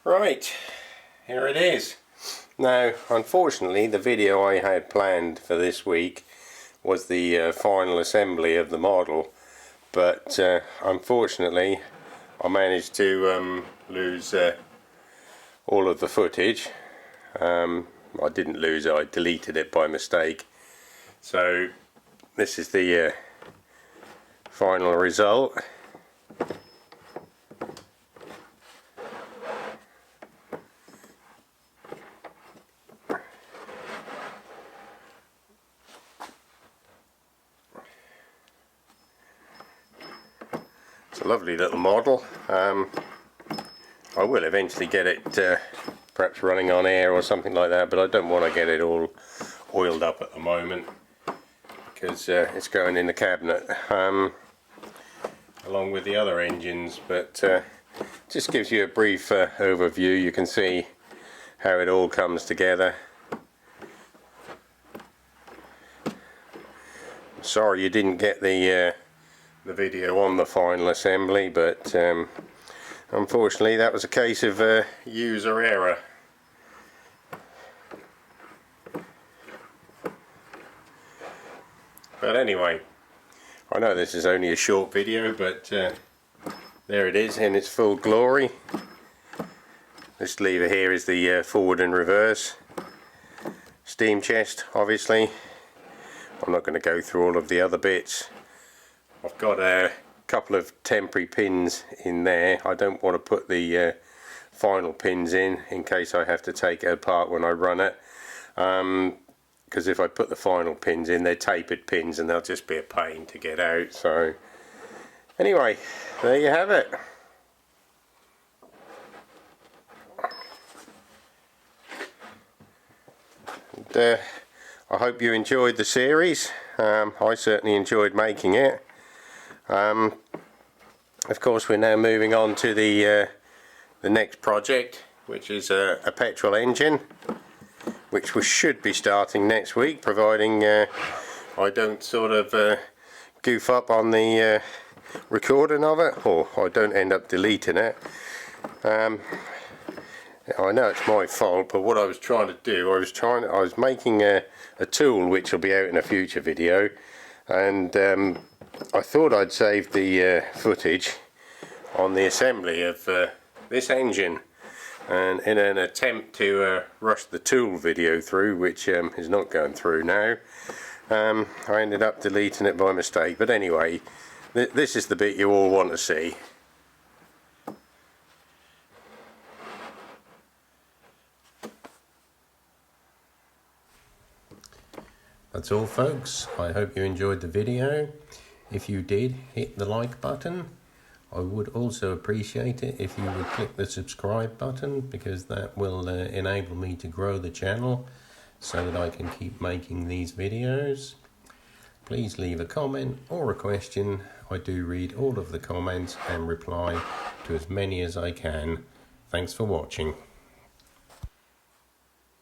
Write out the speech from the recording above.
Right, here it is. Now, unfortunately, the video I had planned for this week was the final assembly of the model, but unfortunately I managed to lose all of the footage. I didn't lose it, I deleted it by mistake. So this is the final result. It's a lovely little model. I will eventually get it perhaps running on air or something like that, but I don't want to get it all oiled up at the moment because it's going in the cabinet along with the other engines. But just gives you a brief overview. You can see how it all comes together. Sorry you didn't get the video on the final assembly, but unfortunately that was a case of user error. But anyway, I know this is only a short video, but there it is in its full glory. This lever here is the forward and reverse steam chest, obviously. I'm not going to go through all of the other bits. I've got a couple of temporary pins in there. I don't want to put the final pins in case I have to take it apart when I run it, because if I put the final pins in, they're tapered pins and they'll just be a pain to get out. So anyway, there you have it. And, I hope you enjoyed the series. I certainly enjoyed making it. Of course, we're now moving on to the next project, which is a petrol engine, which we should be starting next week, providing I don't sort of goof up on the recording of it, or I don't end up deleting it. I know it's my fault, but what I was trying to do, I was making a tool which will be out in a future video, and I thought I'd saved the footage on the assembly of this engine, and in an attempt to rush the tool video through, which is not going through now, I ended up deleting it by mistake. But anyway, this is the bit you all want to see. That's all, folks. I hope you enjoyed the video. If you did, hit the like button. I would also appreciate it if you would click the subscribe button, because that will enable me to grow the channel so that I can keep making these videos. Please leave a comment or a question. I do read all of the comments and reply to as many as I can. Thanks for watching.